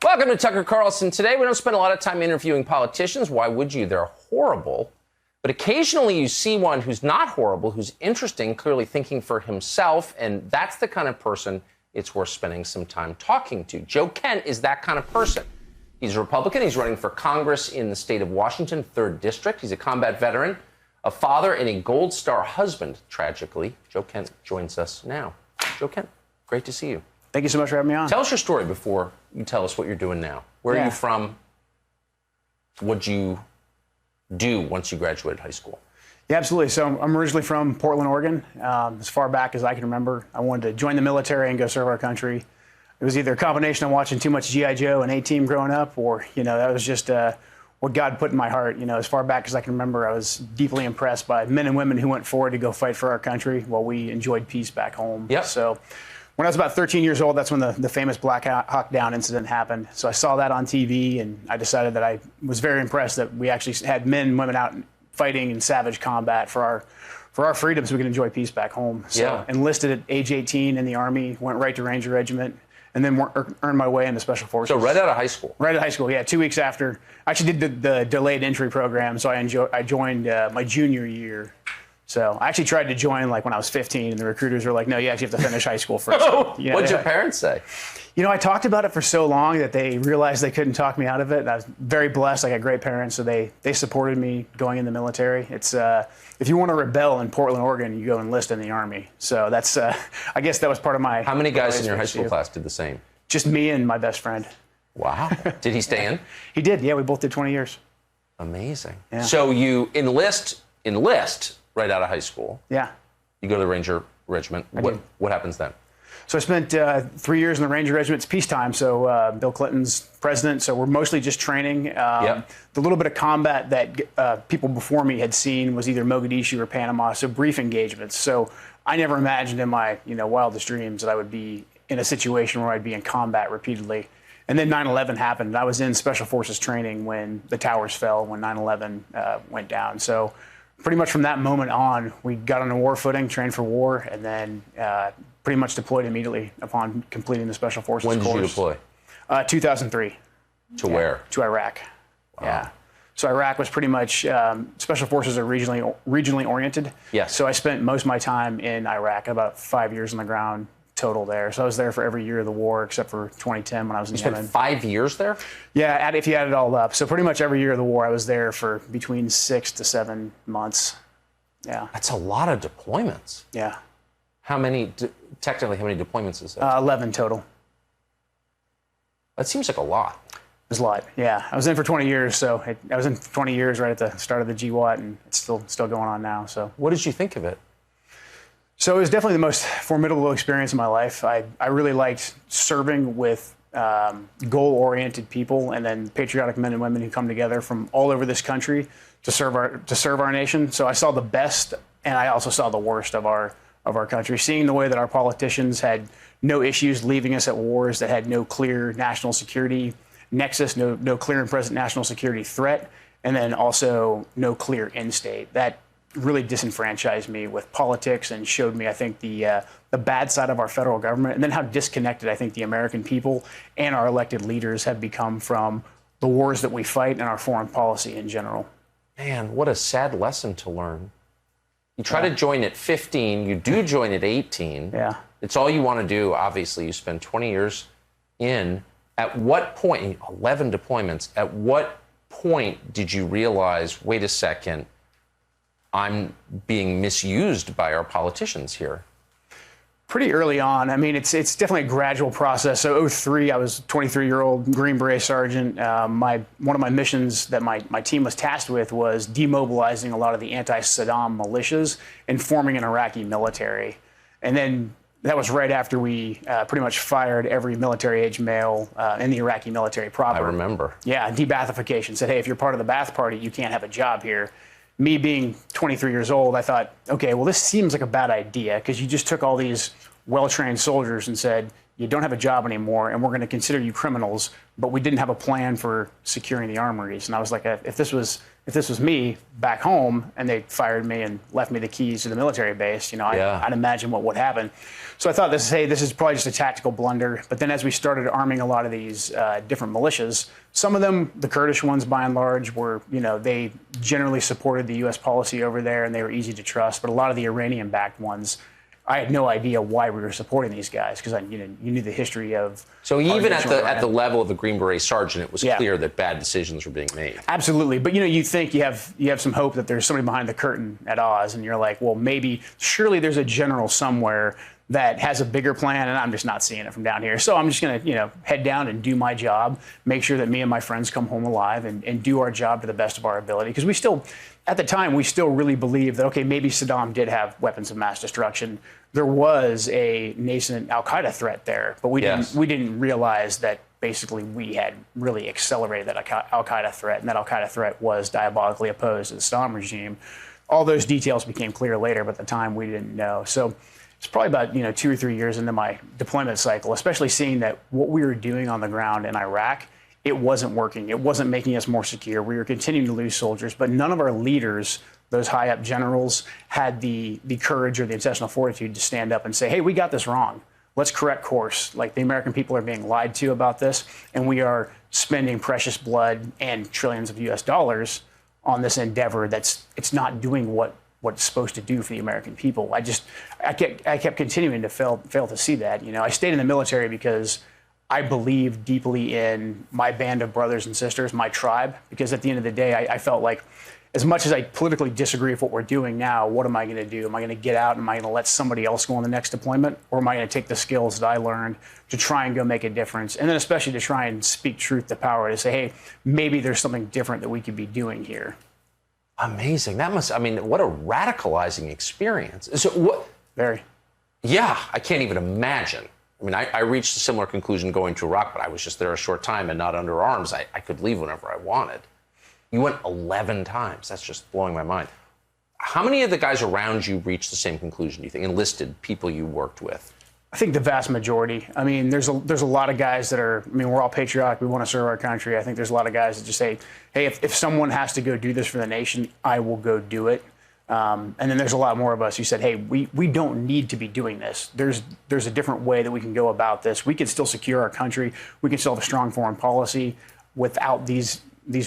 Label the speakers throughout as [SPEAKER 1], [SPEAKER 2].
[SPEAKER 1] Welcome to Tucker Carlson. Today, we don't spend a lot of time interviewing politicians. Why would you? They're horrible. But occasionally you see one who's not horrible, who's interesting, clearly thinking for himself, and that's the kind of person it's worth spending some time talking to. Joe Kent is that kind of person. He's a Republican. He's running for Congress in the state of Washington, 3rd District. He's a combat veteran, a father, and a Gold Star husband, tragically. Joe Kent joins us now. Joe Kent, great to see you.
[SPEAKER 2] Thank you so much for having me on.
[SPEAKER 1] Tell us your story before you tell us what you're doing now. Where are you from? What'd you do once you graduated high school?
[SPEAKER 2] Yeah, absolutely. So I'm originally from Portland, Oregon. As far back as I can remember, I wanted to join the military and go serve our country. It was either a combination of watching too much G.I. Joe and A-Team growing up, or, that was just what God put in my heart. As far back as I can remember, I was deeply impressed by men and women who went forward to go fight for our country while we enjoyed peace back home.
[SPEAKER 1] Yep.
[SPEAKER 2] So when I was about 13 years old, that's when the famous Black Hawk Down incident happened. So I saw that on TV, and I decided that I was very impressed that we actually had men and women out fighting in savage combat for our freedom so we could enjoy peace back home. So enlisted at age 18 in the Army, went right to Ranger Regiment, and then earned my way into Special Forces.
[SPEAKER 1] So right out of high school?
[SPEAKER 2] Right out of high school, yeah. 2 weeks after. I actually did the delayed entry program, so I joined my junior year. So I actually tried to join when I was 15, and the recruiters were like, no, you actually have to finish high school first.
[SPEAKER 1] What'd your parents say?
[SPEAKER 2] I talked about it for so long that they realized they couldn't talk me out of it. I was very blessed. I got great parents, so they supported me going in the military. It's if you want to rebel in Portland, Oregon, you go enlist in the Army. So that's I guess that was part of my.
[SPEAKER 1] How many guys in your high school class did the same?
[SPEAKER 2] Just me and my best friend.
[SPEAKER 1] Wow. Did he stay in?
[SPEAKER 2] He did. Yeah, we both did 20 years.
[SPEAKER 1] Amazing.
[SPEAKER 2] Yeah.
[SPEAKER 1] So you enlist right out of high school.
[SPEAKER 2] Yeah.
[SPEAKER 1] You go to the Ranger Regiment. What happens then?
[SPEAKER 2] So I spent 3 years in the Ranger Regiment. It's peacetime, so Bill Clinton's president, so we're mostly just training. The little bit of combat that people before me had seen was either Mogadishu or Panama, so brief engagements. So I never imagined in my wildest dreams that I would be in a situation where I'd be in combat repeatedly. And then 9/11 happened. I was in Special Forces training when the towers fell, when 9/11 went down. So pretty much from that moment on, we got on a war footing, trained for war, and then pretty much deployed immediately upon completing the Special Forces course.
[SPEAKER 1] When did you deploy?
[SPEAKER 2] 2003.
[SPEAKER 1] To where?
[SPEAKER 2] To Iraq.
[SPEAKER 1] Wow.
[SPEAKER 2] Yeah. So Iraq was pretty much, Special Forces are regionally oriented.
[SPEAKER 1] Yes.
[SPEAKER 2] So I spent most of my time in Iraq, about 5 years on the ground total there. So I was there for every year of the war except for 2010 when I was in Yemen.
[SPEAKER 1] You spent 5 years there?
[SPEAKER 2] Yeah, if you add it all up. So pretty much every year of the war, I was there for between 6 to 7 months. Yeah.
[SPEAKER 1] That's a lot of deployments.
[SPEAKER 2] Yeah.
[SPEAKER 1] Technically, how many deployments is that?
[SPEAKER 2] 11 total.
[SPEAKER 1] That seems like a lot.
[SPEAKER 2] It was a lot, yeah. I was in for 20 years, so I was in 20 years right at the start of the GWAT, and it's still going on now. So
[SPEAKER 1] what did you think of it?
[SPEAKER 2] So it was definitely the most formidable experience of my life. I really liked serving with goal-oriented people, and then patriotic men and women who come together from all over this country to serve our nation. So I saw the best, and I also saw the worst of our country. Seeing the way that our politicians had no issues leaving us at wars that had no clear national security nexus, no clear and present national security threat, and then also no clear end state. That really disenfranchised me with politics and showed me, I think, the bad side of our federal government, and then how disconnected I think the American people and our elected leaders have become from the wars that we fight and our foreign policy in general.
[SPEAKER 1] Man, what a sad lesson to learn. You try to join at 15, you do join at 18.
[SPEAKER 2] Yeah.
[SPEAKER 1] It's all you want to do, obviously. You spend 20 years in. At what point, 11 deployments, at what point did you realize, wait a second, I'm being misused by our politicians here?
[SPEAKER 2] Pretty early on. I mean, it's definitely a gradual process. So 2003, I was a 23-year-old Green Beret sergeant. One of my missions that my team was tasked with was demobilizing a lot of the anti-Saddam militias and forming an Iraqi military. And then that was right after we pretty much fired every military-age male in the Iraqi military proper.
[SPEAKER 1] I remember.
[SPEAKER 2] Yeah, de-Baathification. Said, hey, if you're part of the Ba'ath Party, you can't have a job here. Me being 23 years old, I thought, okay, well, this seems like a bad idea because you just took all these well-trained soldiers and said, you don't have a job anymore, and we're going to consider you criminals, but we didn't have a plan for securing the armories. And I was like, if this was me back home and they fired me and left me the keys to the military base, I'd imagine what would happen. So I thought this is probably just a tactical blunder. But then as we started arming a lot of these different militias, some of them, the Kurdish ones by and large, were, they generally supported the U.S. policy over there and they were easy to trust. But a lot of the Iranian-backed ones, I had no idea why we were supporting these guys because you knew the history of.
[SPEAKER 1] So even at the level of the Green Beret sergeant, it was clear that bad decisions were being made.
[SPEAKER 2] Absolutely, but you think you have some hope that there's somebody behind the curtain at Oz, and you're like, well, surely there's a general somewhere that has a bigger plan, and I'm just not seeing it from down here. So I'm just going to head down and do my job, make sure that me and my friends come home alive, and do our job to the best of our ability. Because at the time, we still really believed that, okay, maybe Saddam did have weapons of mass destruction. There was a nascent al-Qaeda threat there, but we didn't realize that basically we had really accelerated that al-Qaeda threat, and that al-Qaeda threat was diabolically opposed to the Saddam regime. All those details became clear later, but at the time we didn't know. So it's probably about 2 or 3 years into my deployment cycle, especially seeing that what we were doing on the ground in Iraq, it wasn't working. It wasn't making us more secure. We were continuing to lose soldiers, but none of our leaders, those high-up generals, had the courage or the intestinal fortitude to stand up and say, hey, we got this wrong. Let's correct course. Like, the American people are being lied to about this, and we are spending precious blood and trillions of U.S. dollars on this endeavor it's not doing what it's supposed to do for the American people. I kept continuing to fail to see that. I stayed in the military because I believe deeply in my band of brothers and sisters, my tribe, because at the end of the day, I felt like as much as I politically disagree with what we're doing now, what am I going to do? Am I going to get out? Am I going to let somebody else go on the next deployment? Or am I going to take the skills that I learned to try and go make a difference? And then especially to try and speak truth to power, to say, hey, maybe there's something different that we could be doing here.
[SPEAKER 1] Amazing. What a radicalizing experience. So what?
[SPEAKER 2] Very.
[SPEAKER 1] Yeah, I can't even imagine. I reached a similar conclusion going to Iraq, but I was just there a short time and not under arms. I could leave whenever I wanted. You went 11 times. That's just blowing my mind. How many of the guys around you reached the same conclusion, do you think? Enlisted people you worked with?
[SPEAKER 2] I think the vast majority. There's a lot of guys that are, we're all patriotic. We want to serve our country. I think there's a lot of guys that just say, hey, if someone has to go do this for the nation, I will go do it. And then there's a lot more of us who said, hey, we don't need to be doing this. There's a different way that we can go about this. We can still secure our country. We can still have a strong foreign policy without these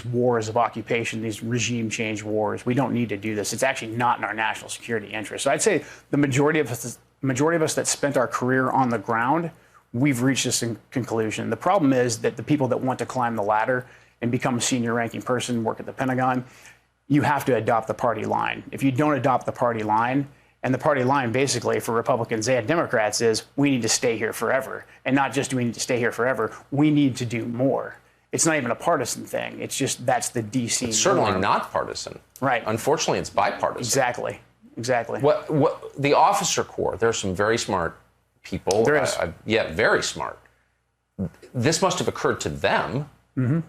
[SPEAKER 2] wars of occupation, these regime change wars. We don't need to do this. It's actually not in our national security interest. So I'd say the majority of us that spent our career on the ground, we've reached this conclusion. The problem is that the people that want to climb the ladder and become a senior ranking person, work at the Pentagon, you have to adopt the party line. If you don't adopt the party line, and the party line basically for Republicans and Democrats is we need to stay here forever. And not just do we need to stay here forever, we need to do more. It's not even a partisan thing. It's just that's the DC.
[SPEAKER 1] It's certainly not partisan.
[SPEAKER 2] Right.
[SPEAKER 1] Unfortunately, it's bipartisan.
[SPEAKER 2] Exactly.
[SPEAKER 1] What the officer corps? There are some very smart people.
[SPEAKER 2] There is.
[SPEAKER 1] Very smart. This must have occurred to them. Mm-hmm.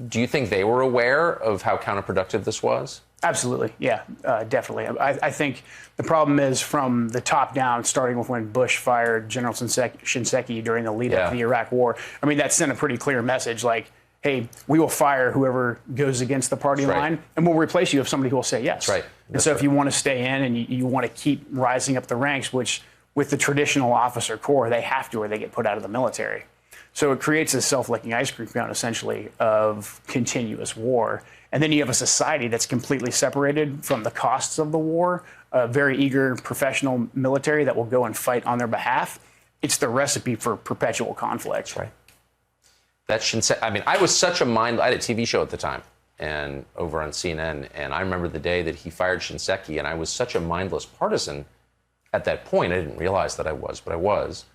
[SPEAKER 1] Do you think they were aware of how counterproductive this was?
[SPEAKER 2] Absolutely. Yeah, definitely. I think the problem is from the top down, starting with when Bush fired General Shinseki during the lead up to the Iraq War. That sent a pretty clear message like, hey, we will fire whoever goes against the party line, and we'll replace you with somebody who will say yes.
[SPEAKER 1] That's right.
[SPEAKER 2] And so if you want to stay in and you want to keep rising up the ranks, which with the traditional officer corps, they have to or they get put out of the military. So it creates this self-licking ice cream cone, essentially, of continuous war. And then you have a society that's completely separated from the costs of the war, a very eager professional military that will go and fight on their behalf. It's the recipe for perpetual conflict.
[SPEAKER 1] Right. That Shinseki, I was such a I had a TV show at the time and over on CNN, and I remember the day that he fired Shinseki, and I was such a mindless partisan at that point. I didn't realize that I was, but I was.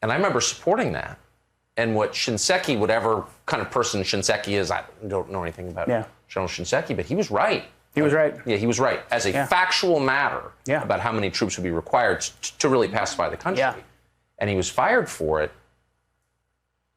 [SPEAKER 1] And I remember supporting that. And what Shinseki, whatever kind of person Shinseki is, I don't know anything about General Shinseki, but he was right.
[SPEAKER 2] He was right.
[SPEAKER 1] Yeah, he was right. As a factual matter about how many troops would be required to really pacify the country. Yeah. And he was fired for it.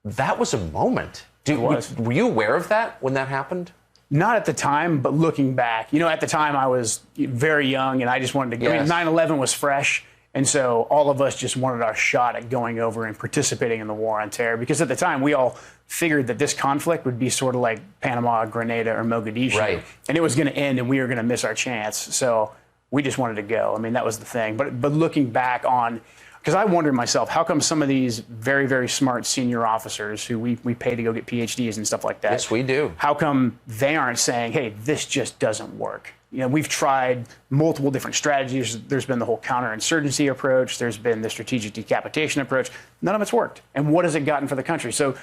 [SPEAKER 1] That was a moment. Were you aware of that when that happened?
[SPEAKER 2] Not at the time, but looking back. At the time I was very young and I just wanted to go. 9/11 was fresh. And so all of us just wanted our shot at going over and participating in the war on terror, because at the time we all figured that this conflict would be sort of like Panama, Grenada, or Mogadishu.
[SPEAKER 1] Right.
[SPEAKER 2] And it was going to end and we were going to miss our chance. So we just wanted to go. I mean, that was the thing. But looking back on, because I wondered myself, how come some of these very, very smart senior officers who we pay to go get PhDs and stuff like that?
[SPEAKER 1] Yes, we do.
[SPEAKER 2] How come they aren't saying, hey, this just doesn't work? You know, we've tried multiple different strategies. There's been the whole counterinsurgency approach. There's been the strategic decapitation approach. None of it's worked. And what has it gotten for the country? So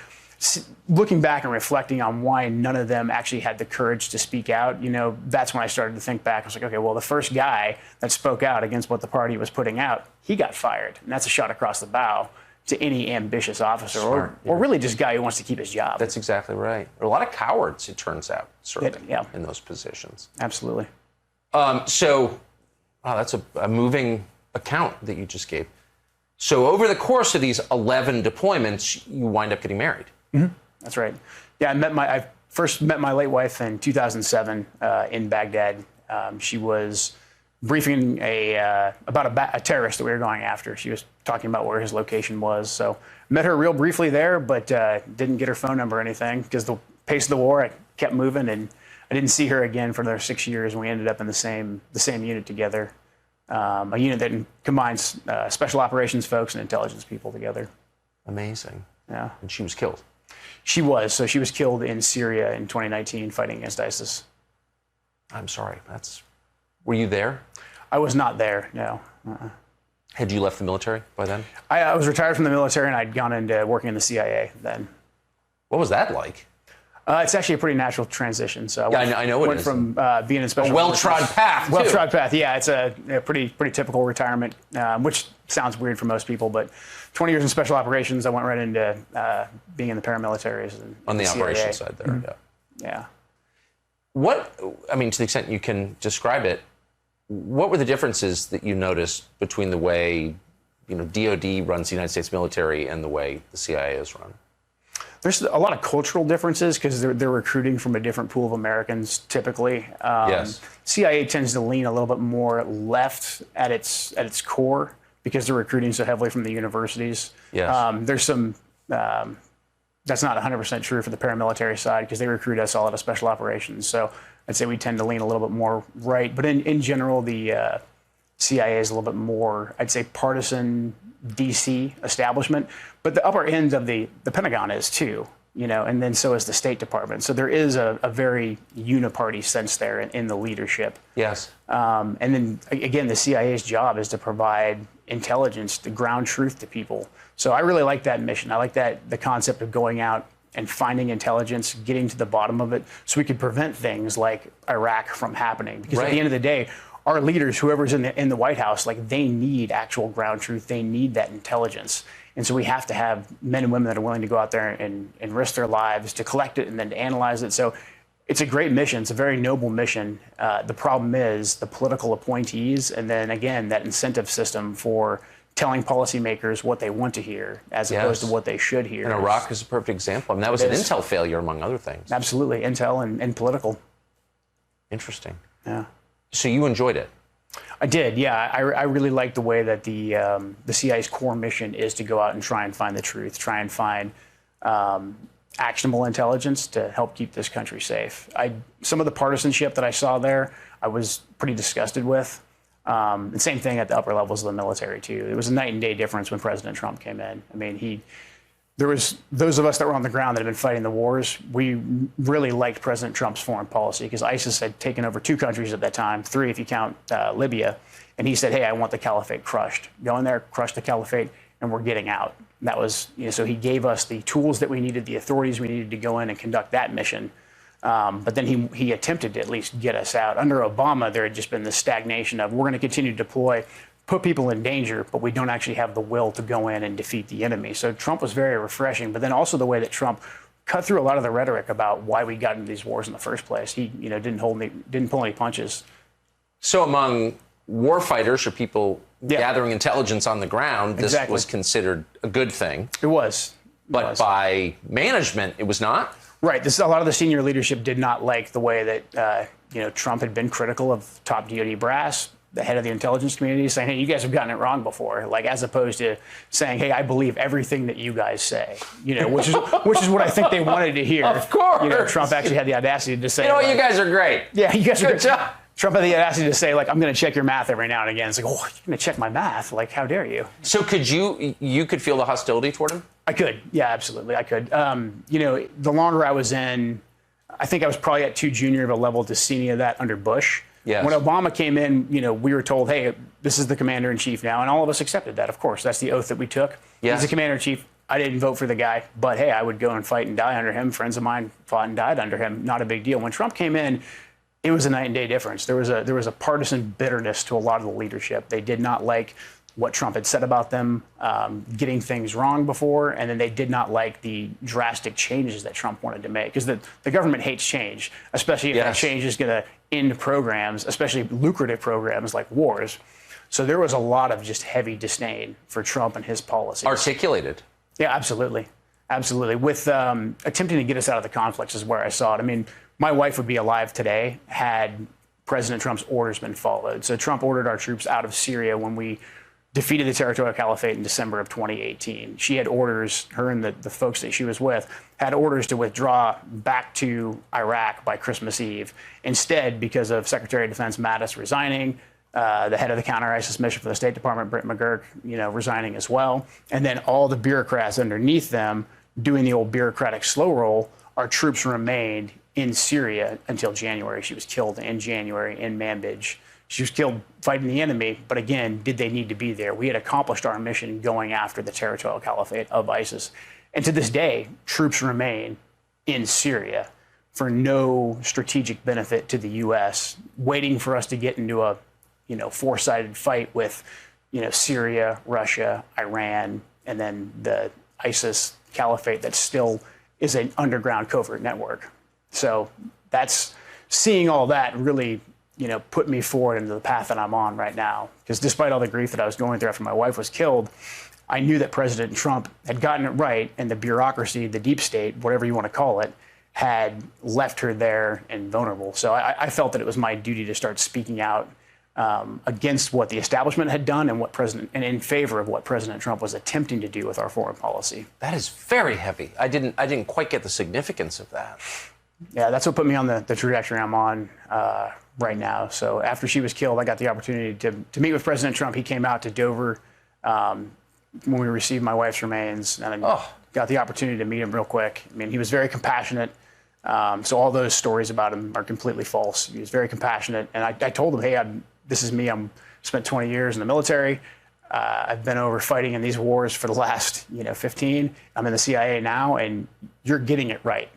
[SPEAKER 2] looking back and reflecting on why none of them actually had the courage to speak out, you know, that's when I started to think back. I was like, okay, well, the first guy that spoke out against what the party was putting out, he got fired. And that's a shot across the bow to any ambitious officer or really just guy who wants to keep his job.
[SPEAKER 1] That's exactly right. There are a lot of cowards, it turns out, serving in those positions.
[SPEAKER 2] Absolutely.
[SPEAKER 1] So, wow, that's a moving account that you just gave. So over the course of these 11 deployments, you wind up getting married.
[SPEAKER 2] Mm-hmm. That's right. Yeah, I first met my late wife in 2007 in Baghdad. She was briefing about a terrorist that we were going after. She was talking about where his location was. So met her real briefly there, but didn't get her phone number or anything because the pace of the war, I kept moving, and I didn't see her again for another 6 years. And we ended up in the same unit together, a unit that combines special operations folks and intelligence people together.
[SPEAKER 1] Amazing.
[SPEAKER 2] Yeah.
[SPEAKER 1] And she was killed.
[SPEAKER 2] She was. So she was killed in Syria in 2019 fighting against ISIS.
[SPEAKER 1] I'm sorry. Were you there?
[SPEAKER 2] I was not there, no.
[SPEAKER 1] Had you left the military by then?
[SPEAKER 2] I was retired from the military, and I'd gone into working in the CIA then.
[SPEAKER 1] What was that like?
[SPEAKER 2] It's actually a pretty natural transition. So
[SPEAKER 1] I know it
[SPEAKER 2] went
[SPEAKER 1] is.
[SPEAKER 2] from being in special.
[SPEAKER 1] A well-trod path.
[SPEAKER 2] Well-trod path. Yeah, it's a pretty typical retirement, which sounds weird for most people, but 20 years in special operations, I went right into being in the paramilitaries.
[SPEAKER 1] On the
[SPEAKER 2] CIA.
[SPEAKER 1] operations side there,
[SPEAKER 2] yeah.
[SPEAKER 1] To the extent you can describe it, what were the differences that you noticed between the way, DOD runs the United States military and the way the CIA is run?
[SPEAKER 2] There's a lot of cultural differences because they're recruiting from a different pool of Americans typically.
[SPEAKER 1] Yes.
[SPEAKER 2] CIA tends to lean a little bit more left at its core because they're recruiting so heavily from the universities.
[SPEAKER 1] Yes.
[SPEAKER 2] There's some, that's not 100% true for the paramilitary side because they recruit us all out of special operations. So I'd say we tend to lean a little bit more right. But in general, the CIA is a little bit more, I'd say, partisan DC establishment. But the upper end of the Pentagon is too, and then so is the State Department. So there is a very uniparty sense there in the leadership.
[SPEAKER 1] Yes.
[SPEAKER 2] And then again, the CIA's job is to provide intelligence, the ground truth to people. So I really like that mission. I like the concept of going out and finding intelligence, getting to the bottom of it, so we could prevent things like Iraq from happening. Because at the end of the day, our leaders, whoever's in the White House, they need actual ground truth. They need that intelligence. And so we have to have men and women that are willing to go out there and risk their lives to collect it and then to analyze it. So it's a great mission. It's a very noble mission. The problem is the political appointees, and then again, that incentive system for telling policymakers what they want to hear as opposed to what they should hear.
[SPEAKER 1] And Iraq is a perfect example. That was an intel failure, among other things.
[SPEAKER 2] Absolutely. Intel and political.
[SPEAKER 1] Interesting.
[SPEAKER 2] Yeah.
[SPEAKER 1] So you enjoyed it?
[SPEAKER 2] I did, yeah. I really like the way that the CIA's core mission is to go out and try and find the truth, try and find actionable intelligence to help keep this country safe. Some of the partisanship that I saw there, I was pretty disgusted with. And same thing at the upper levels of the military, too. It was a night and day difference when President Trump came in. I mean, there was those of us that were on the ground that had been fighting the wars. We really liked President Trump's foreign policy because ISIS had taken over 2 countries at that time, 3 if you count Libya. And he said, hey, I want the caliphate crushed. Go in there, crush the caliphate, and we're getting out. And that was, so he gave us the tools that we needed, the authorities we needed to go in and conduct that mission. But then he attempted to at least get us out. Under Obama, there had just been this stagnation of we're going to continue to deploy, put people in danger, but we don't actually have the will to go in and defeat the enemy. So Trump was very refreshing, but then also the way that Trump cut through a lot of the rhetoric about why we got into these wars in the first place. He didn't pull any punches.
[SPEAKER 1] So among warfighters or people gathering intelligence on the ground, this was considered a good thing.
[SPEAKER 2] It was.
[SPEAKER 1] But by management, it was not?
[SPEAKER 2] Right. A lot of the senior leadership did not like the way that Trump had been critical of top DoD brass. the head of the intelligence community, saying, hey, you guys have gotten it wrong before, like, as opposed to saying, hey, I believe everything that you guys say, which is what I think they wanted to hear.
[SPEAKER 1] Of course.
[SPEAKER 2] Trump actually had the audacity to say,
[SPEAKER 1] you guys are great.
[SPEAKER 2] Yeah, you guys are
[SPEAKER 1] good job.
[SPEAKER 2] Trump had the audacity to say, like, I'm going to check your math every now and again. It's like, oh, you're going to check my math? Like, how dare you?
[SPEAKER 1] So could you could feel the hostility toward him?
[SPEAKER 2] I could. Yeah, absolutely. I could. The longer I was in, I think I was probably at too junior of a level to see any of that under Bush.
[SPEAKER 1] Yes.
[SPEAKER 2] When Obama came in, we were told, hey, this is the commander-in-chief now, and all of us accepted that, of course. That's the oath that we took.
[SPEAKER 1] Yes.
[SPEAKER 2] He's the commander-in-chief. I didn't vote for the guy, but, hey, I would go and fight and die under him. Friends of mine fought and died under him. Not a big deal. When Trump came in, it was a night and day difference. There was a partisan bitterness to a lot of the leadership. They did not like what Trump had said about them getting things wrong before, and then they did not like the drastic changes that Trump wanted to make. Because the government hates change, especially if that change is going to end programs, especially lucrative programs like wars. So there was a lot of just heavy disdain for Trump and his policies.
[SPEAKER 1] Articulated.
[SPEAKER 2] Yeah, absolutely. Absolutely. With attempting to get us out of the conflicts is where I saw it. I mean, my wife would be alive today had President Trump's orders been followed. So Trump ordered our troops out of Syria when we defeated the territorial caliphate in December of 2018. She had orders, her and the folks that she was with, had orders to withdraw back to Iraq by Christmas Eve. Instead, because of Secretary of Defense Mattis resigning, the head of the counter-ISIS mission for the State Department, Britt McGurk, resigning as well, and then all the bureaucrats underneath them doing the old bureaucratic slow roll, our troops remained in Syria until January. She was killed in January in Manbij. She was killed fighting the enemy, but again, did they need to be there? We had accomplished our mission going after the territorial caliphate of ISIS. And to this day, troops remain in Syria for no strategic benefit to the U.S., waiting for us to get into a four-sided fight with Syria, Russia, Iran, and then the ISIS caliphate that still is an underground covert network. So that's seeing all that really put me forward into the path that I'm on right now. Because despite all the grief that I was going through after my wife was killed, I knew that President Trump had gotten it right, and the bureaucracy, the deep state, whatever you want to call it, had left her there and vulnerable. So I felt that it was my duty to start speaking out against what the establishment had done and in favor of what President Trump was attempting to do with our foreign policy.
[SPEAKER 1] That is very heavy. I didn't quite get the significance of that.
[SPEAKER 2] Yeah, that's what put me on the trajectory I'm on right now. So after she was killed, I got the opportunity to meet with President Trump. He came out to Dover when we received my wife's remains, and I got the opportunity to meet him real quick. I mean, he was very compassionate. So all those stories about him are completely false. He was very compassionate, and I told him, hey, this is me. I'm spent 20 years in the military. I've been over fighting in these wars for the last 15. I'm in the CIA now, and you're getting it right.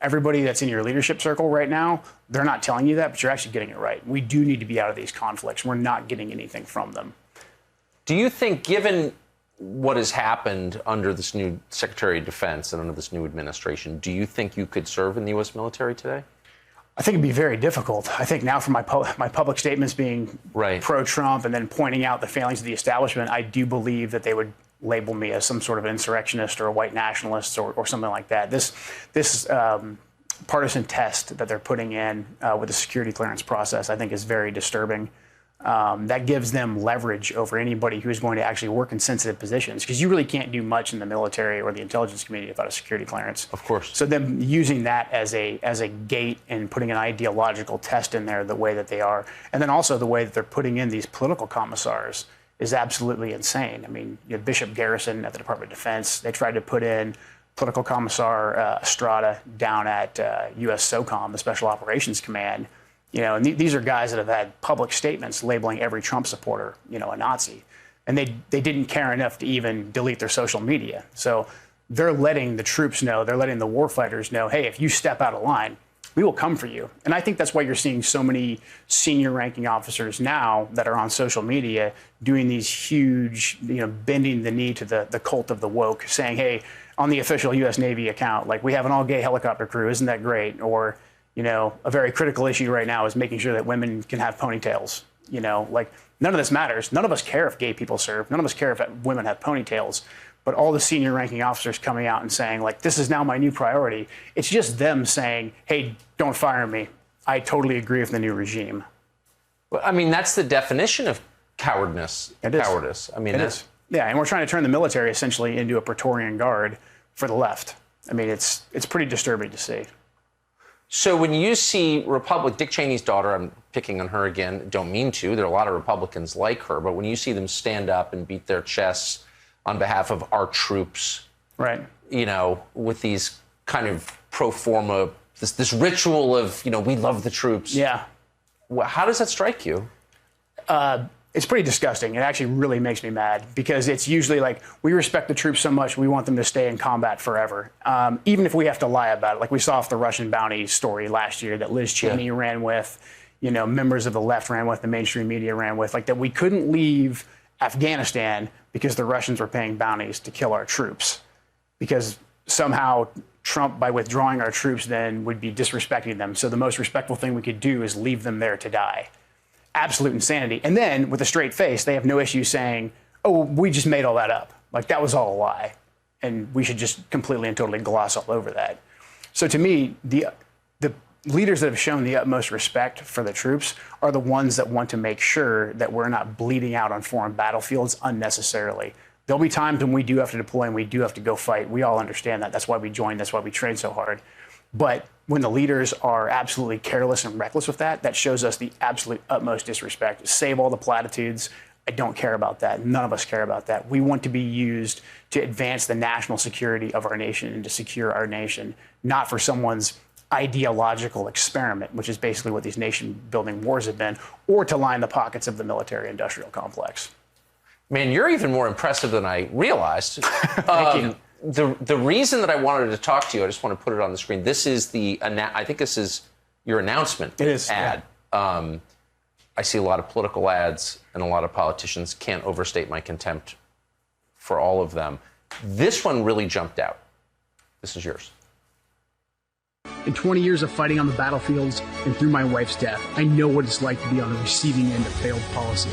[SPEAKER 2] Everybody that's in your leadership circle right now, they're not telling you that, but you're actually getting it right. We do need to be out of these conflicts. We're not getting anything from them.
[SPEAKER 1] Do you think, given what has happened under this new Secretary of Defense and under this new administration, do you think you could serve in the U.S. military today?
[SPEAKER 2] I think it'd be very difficult. I think now from my public statements being pro-Trump and then pointing out the failings of the establishment, I do believe that they would label me as some sort of insurrectionist or a white nationalist or something like that. This partisan test that they're putting in with the security clearance process, I think, is very disturbing. That gives them leverage over anybody who's going to actually work in sensitive positions, because you really can't do much in the military or the intelligence community without a security clearance.
[SPEAKER 1] Of course. So
[SPEAKER 2] them using that as a gate and putting an ideological test in there the way that they are, and then also the way that they're putting in these political commissars is absolutely insane. I mean, you have Bishop Garrison at the Department of Defense. They tried to put in political commissar Estrada down at U.S. SOCOM, the Special Operations Command. And these are guys that have had public statements labeling every Trump supporter, a Nazi. And they didn't care enough to even delete their social media. So they're letting the troops know, they're letting the warfighters know, hey, if you step out of line, we will come for you. And I think that's why you're seeing so many senior ranking officers now that are on social media doing these huge, bending the knee to the cult of the woke, saying, hey, on the official U.S. Navy account, like, we have an all-gay helicopter crew, isn't that great? Or, a very critical issue right now is making sure that women can have ponytails. Like, none of this matters. None of us care if gay people serve. None of us care if women have ponytails. But all the senior ranking officers coming out and saying, like, this is now my new priority. It's just them saying, hey, don't fire me. I totally agree with the new regime.
[SPEAKER 1] Well, I mean, that's the definition of cowardness.
[SPEAKER 2] It is.
[SPEAKER 1] Cowardice. I mean,
[SPEAKER 2] It is. Yeah, and we're trying to turn the military essentially into a Praetorian Guard for the left. I mean, it's pretty disturbing to see.
[SPEAKER 1] So when you see Dick Cheney's daughter, I'm picking on her again, don't mean to, there are a lot of Republicans like her, but when you see them stand up and beat their chests on behalf of our troops,
[SPEAKER 2] right?
[SPEAKER 1] You know, with these kind of pro forma, this ritual of, you know, we love the troops.
[SPEAKER 2] Yeah.
[SPEAKER 1] How does that strike you?
[SPEAKER 2] It's pretty disgusting. It actually really makes me mad because it's usually like, we respect the troops so much, we want them to stay in combat forever. Even if we have to lie about it, like we saw off the Russian bounty story last year that Liz Cheney ran with, you know, members of the left ran with, the mainstream media ran with, like that we couldn't leave Afghanistan because the Russians were paying bounties to kill our troops. Because somehow Trump, by withdrawing our troops, then would be disrespecting them. So the most respectful thing we could do is leave them there to die. Absolute insanity. And then with a straight face, they have no issue saying, oh, we just made all that up. Like that was all a lie. And we should just completely and totally gloss all over that. So to me, the leaders that have shown the utmost respect for the troops are the ones that want to make sure that we're not bleeding out on foreign battlefields unnecessarily. There'll be times when we do have to deploy and we do have to go fight. We all understand that. That's why we joined. That's why we train so hard. But when the leaders are absolutely careless and reckless with that, that shows us the absolute utmost disrespect. Save all the platitudes. I don't care about that. None of us care about that. We want to be used to advance the national security of our nation and to secure our nation, not for someone's ideological experiment, which is basically what these nation-building wars have been, or to line the pockets of the military-industrial complex.
[SPEAKER 1] Man, you're even more impressive than I realized.
[SPEAKER 2] Thank you.
[SPEAKER 1] The reason that I wanted to talk to you, I just want to put it on the screen. This is I think this is your announcement.
[SPEAKER 2] It is,
[SPEAKER 1] ad.
[SPEAKER 2] yeah.
[SPEAKER 1] I see a lot of political ads and a lot of politicians. Can't overstate my contempt for all of them. This one really jumped out. This is yours.
[SPEAKER 3] In 20 years of fighting on the battlefields and through my wife's death, I know what it's like to be on the receiving end of failed policy.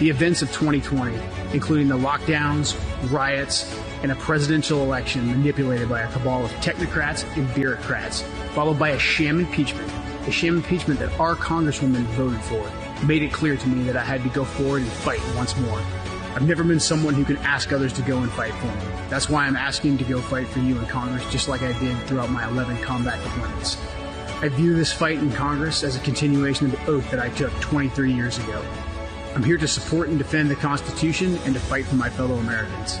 [SPEAKER 3] The events of 2020, including the lockdowns, riots, and a presidential election manipulated by a cabal of technocrats and bureaucrats, followed by a sham impeachment that our Congresswoman voted for, made it clear to me that I had to go forward and fight once more. I've never been someone who can ask others to go and fight for me. That's why I'm asking to go fight for you in Congress, just like I did throughout my 11 combat deployments. I view this fight in Congress as a continuation of the oath that I took 23 years ago. I'm here to support and defend the Constitution and to fight for my fellow Americans.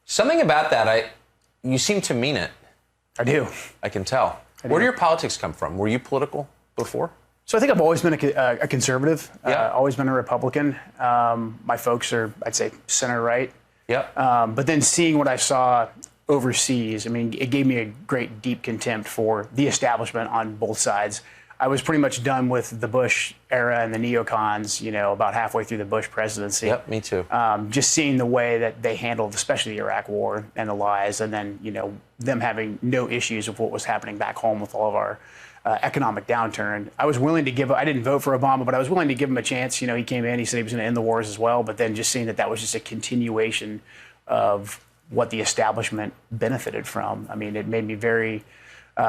[SPEAKER 1] Something about that, you seem to mean it.
[SPEAKER 2] I do.
[SPEAKER 1] I can tell. Where do your politics come from? Were you political before?
[SPEAKER 2] So I think I've always been a conservative, always been a Republican. My folks are, I'd say, center-right.
[SPEAKER 1] Yeah.
[SPEAKER 2] But then seeing what I saw overseas, I mean, it gave me a great, deep contempt for the establishment on both sides. I was pretty much done with the Bush era and the neocons, you know, about halfway through the Bush presidency.
[SPEAKER 1] Yep, me too.
[SPEAKER 2] Just seeing the way that they handled, especially the Iraq War and the lies, and then, you know, them having no issues with what was happening back home with all of our economic downturn. I was willing to give, I didn't vote for Obama, but I was willing to give him a chance. You know, he came in, he said he was going to end the wars as well, but then just seeing that was just a continuation of what the establishment benefited from. I mean, it made me very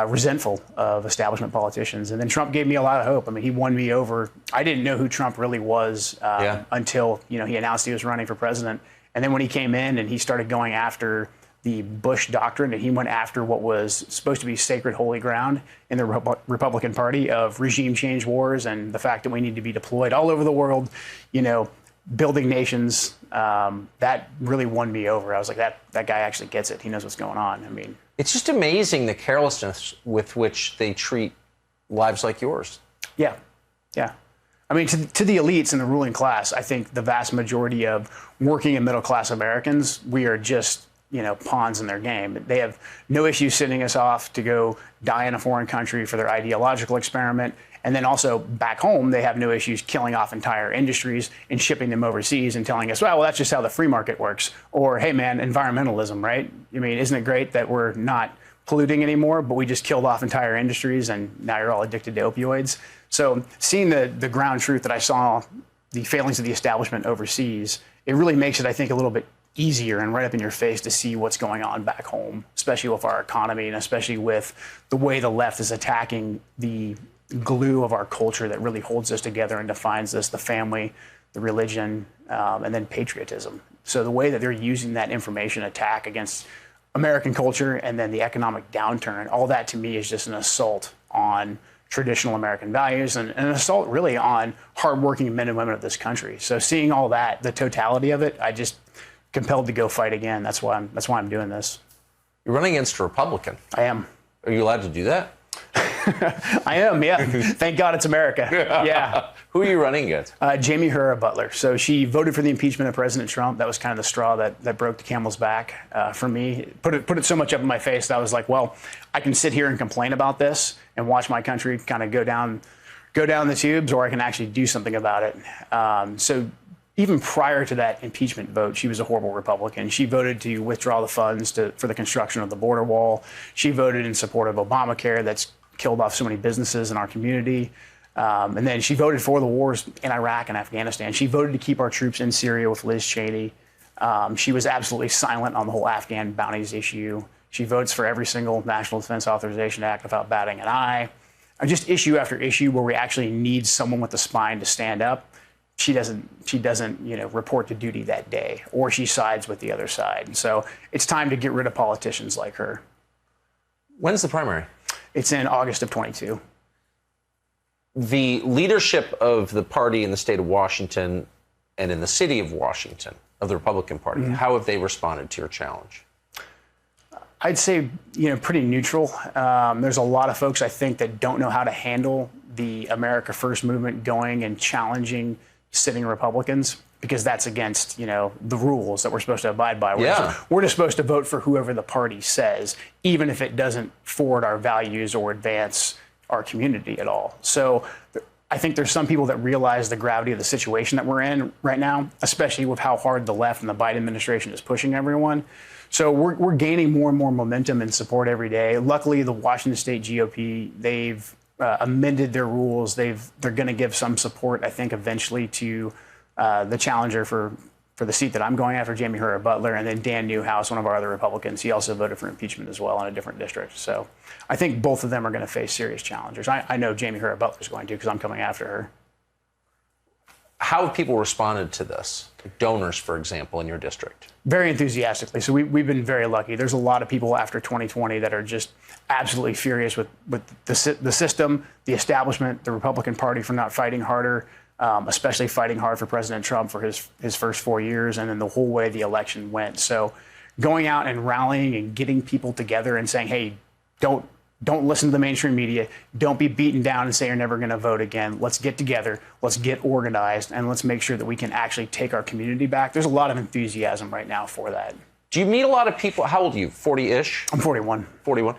[SPEAKER 2] resentful of establishment politicians. And then Trump gave me a lot of hope. I mean, he won me over. I didn't know who Trump really was until, you know, he announced he was running for president. And then when he came in and he started going after the Bush doctrine, and he went after what was supposed to be sacred holy ground in the Republican Party of regime change wars and the fact that we need to be deployed all over the world, you know, building nations, that really won me over. I was like, that guy actually gets it. He knows what's going on. I mean,
[SPEAKER 1] it's just amazing the carelessness with which they treat lives like yours.
[SPEAKER 2] Yeah, yeah. I mean, to the elites and the ruling class, I think the vast majority of working and middle class Americans, we are just, you know, pawns in their game. They have no issue sending us off to go die in a foreign country for their ideological experiment. And then also back home, they have no issues killing off entire industries and shipping them overseas and telling us, well, that's just how the free market works. Or, hey, man, environmentalism, right? I mean, isn't it great that we're not polluting anymore, but we just killed off entire industries and now you're all addicted to opioids? So seeing the ground truth that I saw, the failings of the establishment overseas, it really makes it, I think, a little bit easier and right up in your face to see what's going on back home, especially with our economy and especially with the way the left is attacking the glue of our culture that really holds us together and defines us: the family, the religion, and then patriotism. So the way that they're using that information attack against American culture and then the economic downturn, all that to me is just an assault on traditional American values and an assault really on hardworking men and women of this country. So seeing all that, the totality of it, I just compelled to go fight again. That's why I'm doing this.
[SPEAKER 1] You're running against a Republican.
[SPEAKER 2] I am.
[SPEAKER 1] Are you allowed to do that?
[SPEAKER 2] I am, yeah. Thank God it's America. Yeah.
[SPEAKER 1] Who are you running against?
[SPEAKER 2] Jamie Butler. So she voted for the impeachment of President Trump. That was kind of the straw that broke the camel's back for me. Put it so much up in my face that I was like, well, I can sit here and complain about this and watch my country kind of go down the tubes, or I can actually do something about it. So even prior to that impeachment vote, she was a horrible Republican. She voted to withdraw the funds for the construction of the border wall. She voted in support of Obamacare that's killed off so many businesses in our community. And then she voted for the wars in Iraq and Afghanistan. She voted to keep our troops in Syria with Liz Cheney. She was absolutely silent on the whole Afghan bounties issue. She votes for every single National Defense Authorization Act without batting an eye. Just issue after issue where we actually need someone with the spine to stand up. She doesn't, report to duty that day, or she sides with the other side. So it's time to get rid of politicians like her.
[SPEAKER 1] When's the primary?
[SPEAKER 2] It's in August of 22.
[SPEAKER 1] The leadership of the party in the state of Washington and in the city of Washington, of the Republican Party, how have they responded to your challenge?
[SPEAKER 2] I'd say, pretty neutral. There's a lot of folks, I think, that don't know how to handle the America First movement going and challenging sitting Republicans, because that's against, the rules that we're supposed to abide by. We're just supposed to vote for whoever the party says, even if it doesn't forward our values or advance our community at all. So I think there's some people that realize the gravity of the situation that we're in right now, especially with how hard the left and the Biden administration is pushing everyone. So we're gaining more and more momentum and support every day. Luckily, the Washington State GOP, they've amended their rules. They're going to give some support, I think, eventually to the challenger for the seat that I'm going after, Jamie Butler, and then Dan Newhouse, one of our other Republicans. He also voted for impeachment as well in a different district. So I think both of them are going to face serious challengers. I know Jamie Butler's going to, because I'm coming after her.
[SPEAKER 1] How have people responded to this? Donors, for example, in your district?
[SPEAKER 2] Very enthusiastically. So we've been very lucky. There's a lot of people after 2020 that are just absolutely furious with the system, the establishment, the Republican Party for not fighting harder, especially fighting hard for President Trump for his first 4 years, and then the whole way the election went. So going out and rallying and getting people together and saying, hey, don't listen to the mainstream media. Don't be beaten down and say you're never going to vote again. Let's get together. Let's get organized, and let's make sure that we can actually take our community back. There's a lot of enthusiasm right now for that.
[SPEAKER 1] Do you meet a lot of people? How old are you? 40-ish?
[SPEAKER 2] I'm 41.
[SPEAKER 1] 41.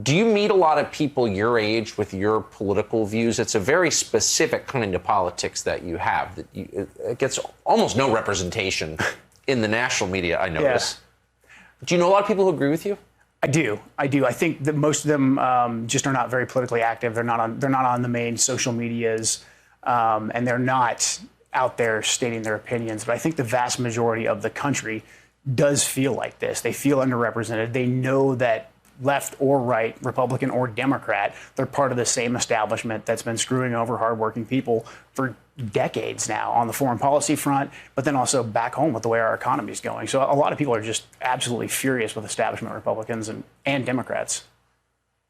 [SPEAKER 1] Do you meet a lot of people your age with your political views? It's a very specific kind of politics that you have. It gets almost no representation in the national media, I notice. Yeah. Do you know a lot of people who agree with you?
[SPEAKER 2] I do. I think that most of them just are not very politically active. They're not on the main social medias, and they're not out there stating their opinions. But I think the vast majority of the country does feel like this. They feel underrepresented. They know that left or right, Republican or Democrat, they're part of the same establishment that's been screwing over hardworking people for decades now on the foreign policy front, but then also back home with the way our economy is going. So a lot of people are just absolutely furious with establishment Republicans and Democrats.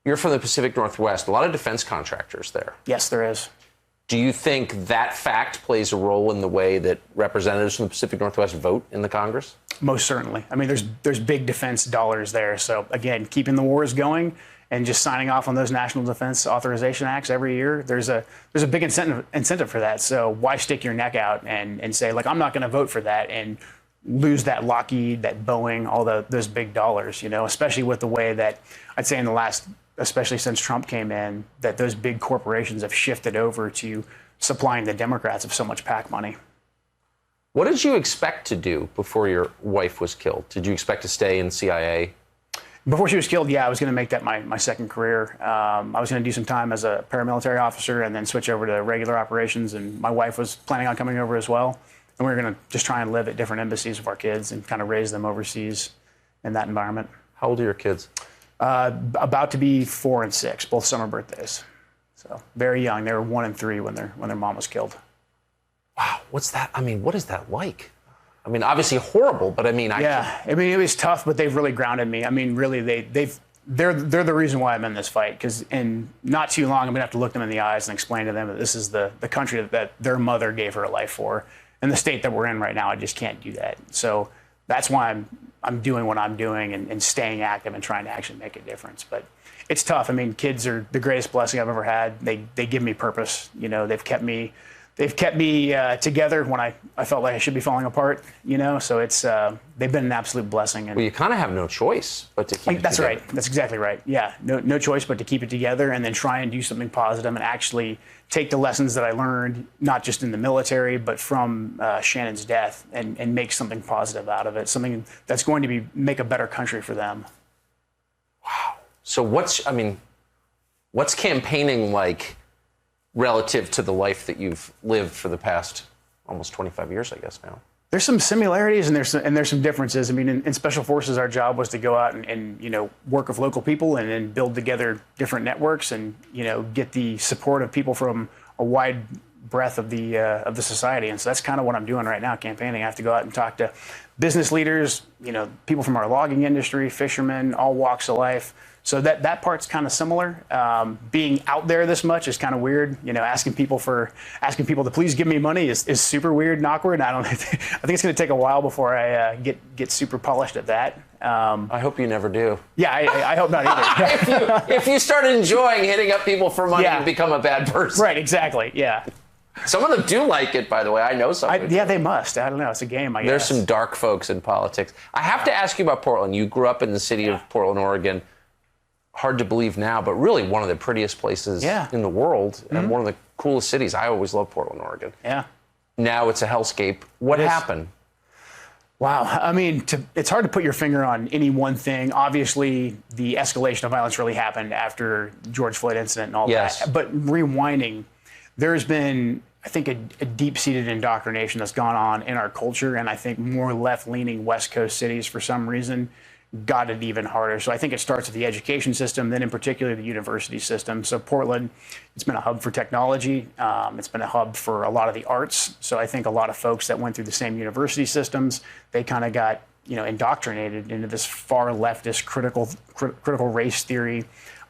[SPEAKER 1] You're from the Pacific Northwest. A lot of defense contractors there.
[SPEAKER 2] Yes, there is.
[SPEAKER 1] Do you think that fact plays a role in the way that representatives from the Pacific Northwest vote in the Congress? Most certainly.
[SPEAKER 2] I mean, there's big defense dollars there. So, again, keeping the wars going and just signing off on those National Defense Authorization Acts every year, there's a big incentive for that. So why stick your neck out and say, like, I'm not going to vote for that and lose that Lockheed, that Boeing, all those big dollars, especially with the way that I'd say in the last, especially since Trump came in, that those big corporations have shifted over to supplying the Democrats of so much PAC money.
[SPEAKER 1] What did you expect to do before your wife was killed? Did you expect to stay in CIA?
[SPEAKER 2] Before she was killed, yeah, I was going to make that my second career. I was going to do some time as a paramilitary officer and then switch over to regular operations. And my wife was planning on coming over as well. And we were going to just try and live at different embassies with our kids and kind of raise them overseas in that environment.
[SPEAKER 1] How old are your kids?
[SPEAKER 2] About to be 4 and 6, both summer birthdays. So very young. They were 1 and 3 when their mom was killed.
[SPEAKER 1] Wow, what's that? I mean, what is that like? I mean, obviously horrible, but I mean,
[SPEAKER 2] it was tough, but they've really grounded me. I mean, really, they're the reason why I'm in this fight, because in not too long, I'm gonna have to look them in the eyes and explain to them that this is the country that their mother gave her life for, and the state that we're in right now. I just can't do that. So that's why I'm doing what I'm doing and staying active and trying to actually make a difference. But it's tough. I mean, kids are the greatest blessing I've ever had. They give me purpose. You know, they've kept me together when I felt like I should be falling apart, you know, so it's they've been an absolute blessing. And
[SPEAKER 1] well, you kind of have no choice but to keep it
[SPEAKER 2] that's
[SPEAKER 1] together.
[SPEAKER 2] Right. That's exactly right. Yeah, no choice but to keep it together and then try and do something positive and actually take the lessons that I learned, not just in the military, but from Shannon's death and make something positive out of it, something that's going to make a better country for them.
[SPEAKER 1] Wow. So what's campaigning like relative to the life that you've lived for the past almost 25 years, I guess now? There's
[SPEAKER 2] some similarities and there's some differences. I mean, in Special Forces, our job was to go out and you know, work with local people and then build together different networks and, you know, get the support of people from a wide breadth of the society. And so that's kind of what I'm doing right now, campaigning. I have to go out and talk to business leaders, you know, people from our logging industry, fishermen, all walks of life. So that part's kind of similar. Being out there this much is kind of weird. You know, asking people to please give me money is super weird and awkward. I think it's going to take a while before I get super polished at that.
[SPEAKER 1] I hope you never do.
[SPEAKER 2] Yeah, I hope not either.
[SPEAKER 1] if you start enjoying hitting up people for money, you become a bad person.
[SPEAKER 2] Right, exactly, yeah.
[SPEAKER 1] Some of them do like it, by the way. I know some.
[SPEAKER 2] Yeah, they must. I don't know. It's a game, I guess.
[SPEAKER 1] There's some dark folks in politics. I have to ask you about Portland. You grew up in the city of Portland, Oregon. Hard to believe now, but really one of the prettiest places in the world and one of the coolest cities. I always loved Portland, Oregon.
[SPEAKER 2] Yeah.
[SPEAKER 1] Now it's a hellscape. What happened?
[SPEAKER 2] Wow. I mean, it's hard to put your finger on any one thing. Obviously, the escalation of violence really happened after George Floyd incident and all that. But rewinding, there's been, I think, a deep-seated indoctrination that's gone on in our culture, and I think more left-leaning West Coast cities, for some reason, got it even harder. So I think it starts with the education system, then in particular the university system. So Portland, it's been a hub for technology. It's been a hub for a lot of the arts. So I think a lot of folks that went through the same university systems, they kind of got, you know, indoctrinated into this far leftist critical race theory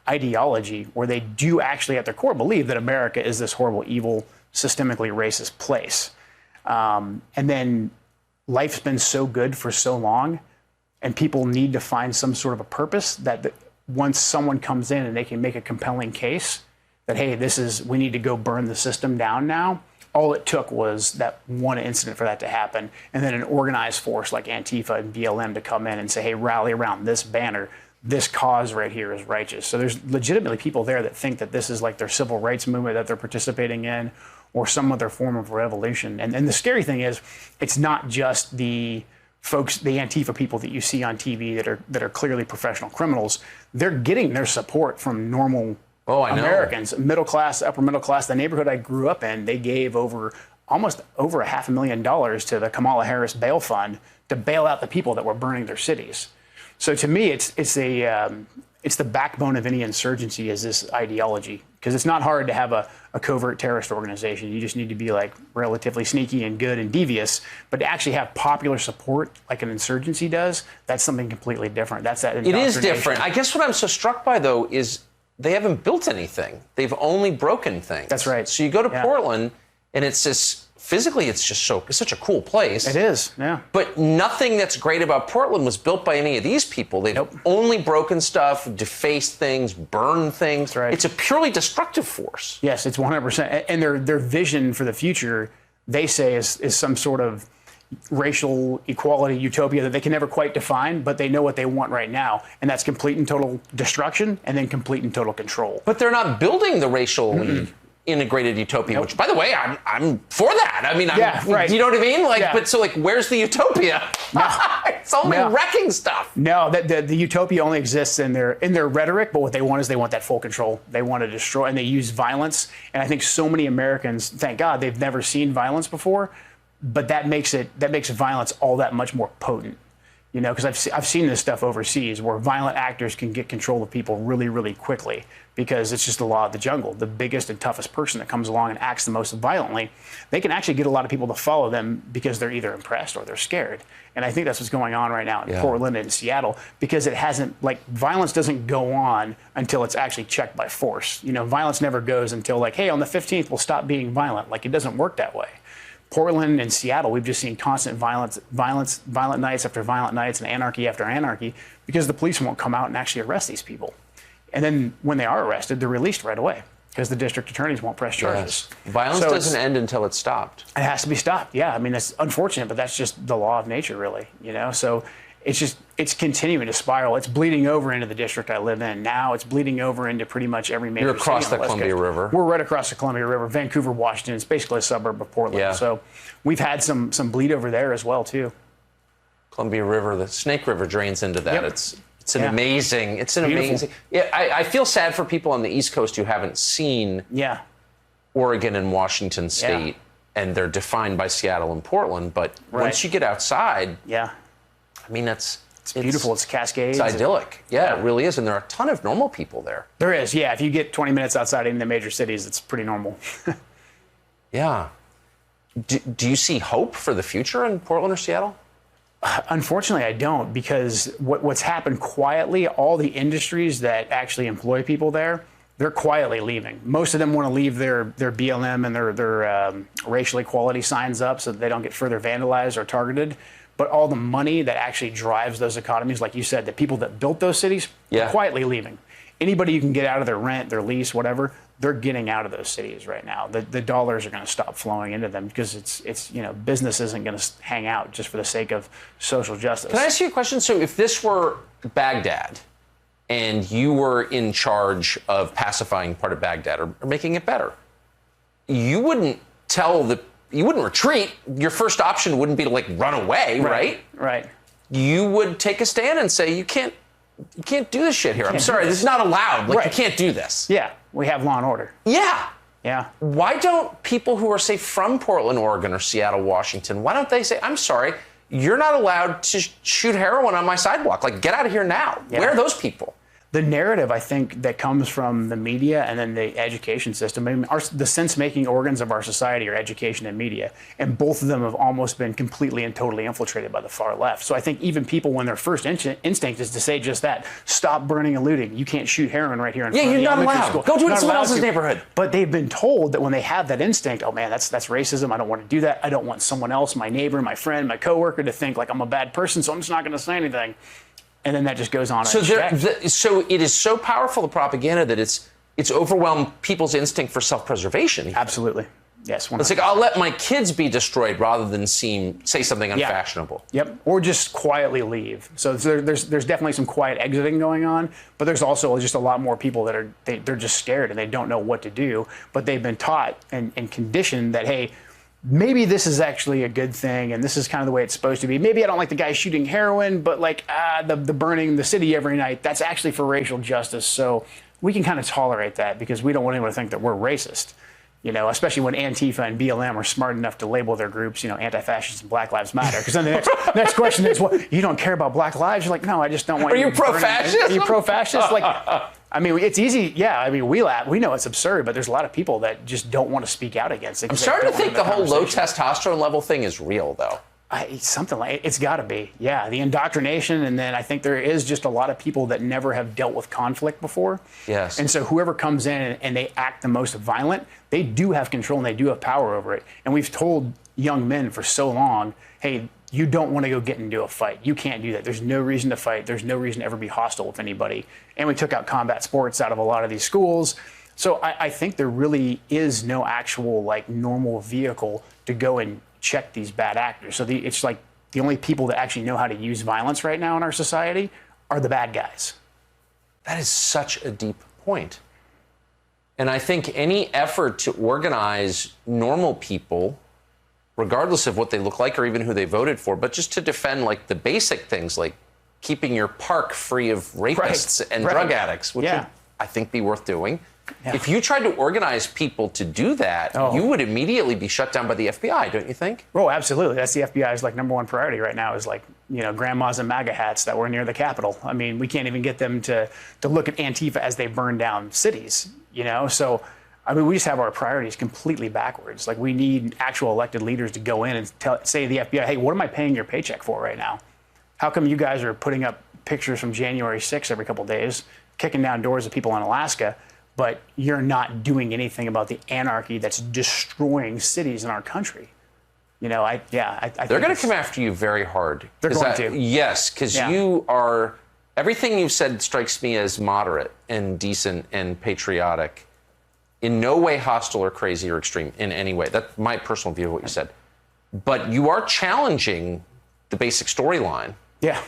[SPEAKER 2] ideology, where they do actually at their core believe that America is this horrible, evil, systemically racist place. And then life's been so good for so long, and people need to find some sort of a purpose that once someone comes in and they can make a compelling case that, hey, we need to go burn the system down now. All it took was that one incident for that to happen. And then an organized force like Antifa and BLM to come in and say, hey, rally around this banner. This cause right here is righteous. So there's legitimately people there that think that this is like their civil rights movement that they're participating in or some other form of revolution. And the scary thing is, it's not just the folks, the Antifa people that you see on TV that are clearly professional criminals. They're getting their support from normal Americans, middle class, upper middle class. The neighborhood I grew up in, they gave almost over $500,000 to the Kamala Harris bail fund to bail out the people that were burning their cities. So to me, it's the backbone of any insurgency is this ideology, because it's not hard to have a covert terrorist organization. You just need to be like relatively sneaky and good and devious, but to actually have popular support like an insurgency does, that's something completely different. That's that indoctrination.
[SPEAKER 1] It is different. I guess what I'm so struck by, though, is they haven't built anything. They've only broken things.
[SPEAKER 2] That's right.
[SPEAKER 1] So you go to Portland, and it's just physically, it's such a cool place.
[SPEAKER 2] It is, yeah.
[SPEAKER 1] But nothing that's great about Portland was built by any of these people. They've only broken stuff, defaced things, burned things.
[SPEAKER 2] That's right.
[SPEAKER 1] It's a purely destructive force.
[SPEAKER 2] Yes, it's 100%. And their vision for the future, they say, is some sort of racial equality utopia that they can never quite define, but they know what they want right now, and that's complete and total destruction and then complete and total control.
[SPEAKER 1] But they're not building the racial integrated utopia, which, by the way, I'm for that. I mean, right. You know what I mean? Like, but so, like, where's the utopia?
[SPEAKER 2] No.
[SPEAKER 1] It's only wrecking stuff.
[SPEAKER 2] No, the utopia only exists in their rhetoric, but what they want is they want that full control. They want to destroy, and they use violence. And I think so many Americans, thank God, they've never seen violence before, but that makes violence all that much more potent. You know, because I've seen this stuff overseas where violent actors can get control of people really, really quickly because it's just the law of the jungle. The biggest and toughest person that comes along and acts the most violently, they can actually get a lot of people to follow them because they're either impressed or they're scared. And I think that's what's going on right now in Portland and Seattle, because it hasn't, like, violence doesn't go on until it's actually checked by force. You know, violence never goes until, like, hey, on the 15th, we'll stop being violent. Like, it doesn't work that way. Portland and Seattle, we've just seen constant violent nights after violent nights and anarchy after anarchy because the police won't come out and actually arrest these people. And then when they are arrested, they're released right away because the district attorneys won't press charges.
[SPEAKER 1] Yes. Violence doesn't end until it's stopped.
[SPEAKER 2] It has to be stopped. Yeah, I mean, it's unfortunate, but that's just the law of nature, really. You know, so it's continuing to spiral. It's bleeding over into the district I live in now. It's bleeding over into pretty much every major
[SPEAKER 1] You're across
[SPEAKER 2] city
[SPEAKER 1] the Columbia River.
[SPEAKER 2] We're right across the Columbia River. Vancouver, Washington. It's basically a suburb of Portland.
[SPEAKER 1] Yeah.
[SPEAKER 2] So we've had some bleed over there as well too.
[SPEAKER 1] Columbia River, the Snake River drains into that.
[SPEAKER 2] Yep.
[SPEAKER 1] It's an amazing. It's an
[SPEAKER 2] Beautiful.
[SPEAKER 1] amazing. Yeah, I feel sad for people on the East Coast who haven't seen Oregon and Washington State, and they're defined by Seattle and Portland. But once you get outside, I mean, it's
[SPEAKER 2] beautiful. It's Cascades.
[SPEAKER 1] It's idyllic. Yeah, it really is. And there are a ton of normal people there.
[SPEAKER 2] There is. Yeah, if you get 20 minutes outside in the major cities, it's pretty normal.
[SPEAKER 1] Yeah. Do you see hope for the future in Portland or Seattle?
[SPEAKER 2] Unfortunately, I don't, because what's happened quietly, all the industries that actually employ people there, they're quietly leaving. Most of them want to leave their BLM and their racial equality signs up so that they don't get further vandalized or targeted. But all the money that actually drives those economies, like you said, the people that built those cities, are quietly leaving. Anybody you can get out of their rent, their lease, whatever, they're getting out of those cities right now. The dollars are going to stop flowing into them because it's you know, business isn't going to hang out just for the sake of social justice.
[SPEAKER 1] Can I ask you a question? So if this were Baghdad and you were in charge of pacifying part of Baghdad or making it better, you wouldn't retreat. Your first option wouldn't be to, like, run away, right?
[SPEAKER 2] Right.
[SPEAKER 1] You would take a stand and say, you can't do this shit here. I'm sorry, this is not allowed. Like, you can't do this.
[SPEAKER 2] Yeah, we have law and order.
[SPEAKER 1] Yeah.
[SPEAKER 2] Yeah.
[SPEAKER 1] Why don't people who are, say, from Portland, Oregon, or Seattle, Washington, why don't they say, I'm sorry, you're not allowed to shoot heroin on my sidewalk. Like, get out of here now.
[SPEAKER 2] Yeah.
[SPEAKER 1] Where are those people?
[SPEAKER 2] The narrative, I think, that comes from the media and then the education system. I mean, the sense-making organs of our society are education and media, and both of them have almost been completely and totally infiltrated by the far left. So I think even people, when their first instinct is to say just that, stop burning and looting. You can't shoot heroin right here in front of the elementary school.
[SPEAKER 1] Go do it in someone else's neighborhood.
[SPEAKER 2] But they've been told that when they have that instinct, oh man, that's racism. I don't want to do that. I don't want someone else, my neighbor, my friend, my coworker, to think like I'm a bad person, so I'm just not going to say anything. And then that just goes on.
[SPEAKER 1] So so it is so powerful, the propaganda, that it's overwhelmed people's instinct for self-preservation.
[SPEAKER 2] Absolutely. Yes. 100%.
[SPEAKER 1] It's like, I'll let my kids be destroyed rather than say something unfashionable.
[SPEAKER 2] Yep. Or just quietly leave. So there's definitely some quiet exiting going on, but there's also just a lot more people that they're just scared and they don't know what to do, but they've been taught and conditioned that, hey, maybe this is actually a good thing, and this is kind of the way it's supposed to be. Maybe I don't like the guy shooting heroin, but like the burning the city every night, that's actually for racial justice. So we can kind of tolerate that because we don't want anyone to think that we're racist. You know, especially when Antifa and BLM are smart enough to label their groups, you know, anti-fascist and Black Lives Matter. Because then the next question is, well, you don't care about Black lives? You're like, no, I just don't want.
[SPEAKER 1] Are you pro-fascist?
[SPEAKER 2] Are you pro-fascist? Like, I mean, it's easy. Yeah, I mean, we know it's absurd, but there's a lot of people that just don't want to speak out against it.
[SPEAKER 1] I'm starting to think the whole low testosterone level thing is real, though.
[SPEAKER 2] Something like it's got to be. Yeah, the indoctrination, and then I think there is just a lot of people that never have dealt with conflict before.
[SPEAKER 1] Yes.
[SPEAKER 2] And so whoever comes in and they act the most violent, they do have control and they do have power over it. And we've told young men for so long, hey, you don't want to go get into a fight. You can't do that. There's no reason to fight. There's no reason to ever be hostile with anybody. And we took out combat sports out of a lot of these schools. So I think there really is no actual like normal vehicle to go and check these bad actors. So it's like the only people that actually know how to use violence right now in our society are the bad guys.
[SPEAKER 1] That is such a deep point. And I think any effort to organize normal people, regardless of what they look like or even who they voted for, but just to defend like the basic things like keeping your park free of rapists and drug addicts, which would, I think, be worth doing. If you tried to organize people to do that, you would immediately be shut down by the FBI, don't you think?
[SPEAKER 2] Oh, absolutely. That's the FBI's like number one priority right now is like, grandmas and MAGA hats that were near the Capitol. I mean, we can't even get them to look at Antifa as they burn down cities, So, I mean, we just have our priorities completely backwards. Like we need actual elected leaders to go in and say to the FBI, hey, what am I paying your paycheck for right now? How come you guys are putting up pictures from January 6th every couple of days, kicking down doors of people in Alaska, but you're not doing anything about the anarchy that's destroying cities in our country? I
[SPEAKER 1] They're going to come after you very hard.
[SPEAKER 2] They're going to.
[SPEAKER 1] Yes, because you are, everything you've said strikes me as moderate and decent and patriotic. In no way hostile or crazy or extreme in any way. That's my personal view of what you said. But you are challenging the basic storyline.
[SPEAKER 2] Yeah.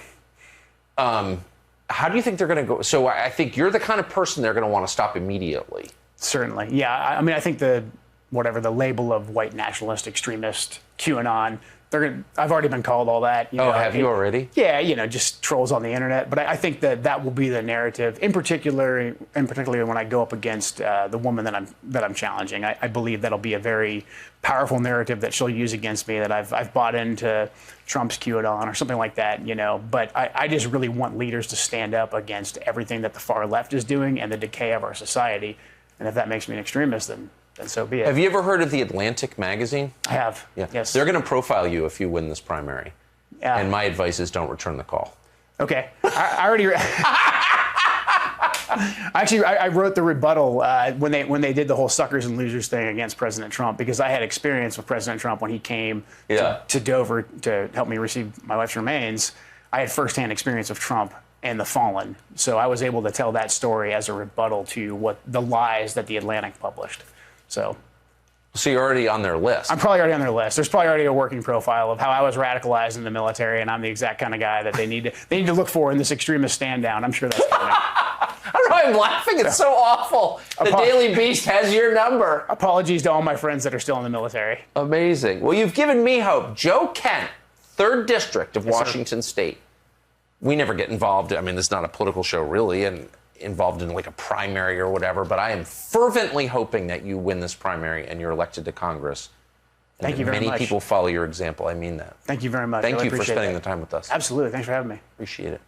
[SPEAKER 1] How do you think they're going to go? So I think you're the kind of person they're going to want to stop immediately.
[SPEAKER 2] Certainly. Yeah. I mean, I think the label of white nationalist extremist, QAnon, I've already been called all that.
[SPEAKER 1] Have you already?
[SPEAKER 2] Yeah, just trolls on the internet. But I think that will be the narrative, in particular when I go up against the woman that I'm challenging. I believe that'll be a very powerful narrative that she'll use against me, that I've bought into Trump's QAnon or something like that. But I just really want leaders to stand up against everything that the far left is doing and the decay of our society. And if that makes me an extremist, then so be it.
[SPEAKER 1] Have you ever heard of the Atlantic magazine?
[SPEAKER 2] I have.
[SPEAKER 1] Yeah.
[SPEAKER 2] Yes.
[SPEAKER 1] They're going to profile you if you win this primary.
[SPEAKER 2] Yeah.
[SPEAKER 1] And my advice is don't return the call.
[SPEAKER 2] Okay. I already. Actually, I wrote the rebuttal when they did the whole suckers and losers thing against President Trump, because I had experience with President Trump when he came to Dover to help me receive my wife's remains. I had firsthand experience of Trump and the fallen, so I was able to tell that story as a rebuttal to what the lies that the Atlantic published. So
[SPEAKER 1] you're already on their list.
[SPEAKER 2] I'm probably already on their list. There's probably already a working profile of how I was radicalized in the military, and I'm the exact kind of guy that they need to look for in this extremist stand down. I'm sure that's coming.
[SPEAKER 1] I don't know why I'm laughing. It's so awful. The Daily Beast has your number.
[SPEAKER 2] Apologies to all my friends that are still in the military.
[SPEAKER 1] Amazing. Well, you've given me hope. Joe Kent, 3rd District of Washington State. We never get involved. I mean, this is not a political show, really, and involved in like a primary or whatever, but I am fervently hoping that you win this primary and you're elected to Congress. And
[SPEAKER 2] Thank you very much.
[SPEAKER 1] Many people follow your example. I mean that.
[SPEAKER 2] Thank you very much.
[SPEAKER 1] Thank
[SPEAKER 2] really
[SPEAKER 1] you for spending
[SPEAKER 2] that.
[SPEAKER 1] the time with us.
[SPEAKER 2] Absolutely. Thanks for having me.
[SPEAKER 1] Appreciate it.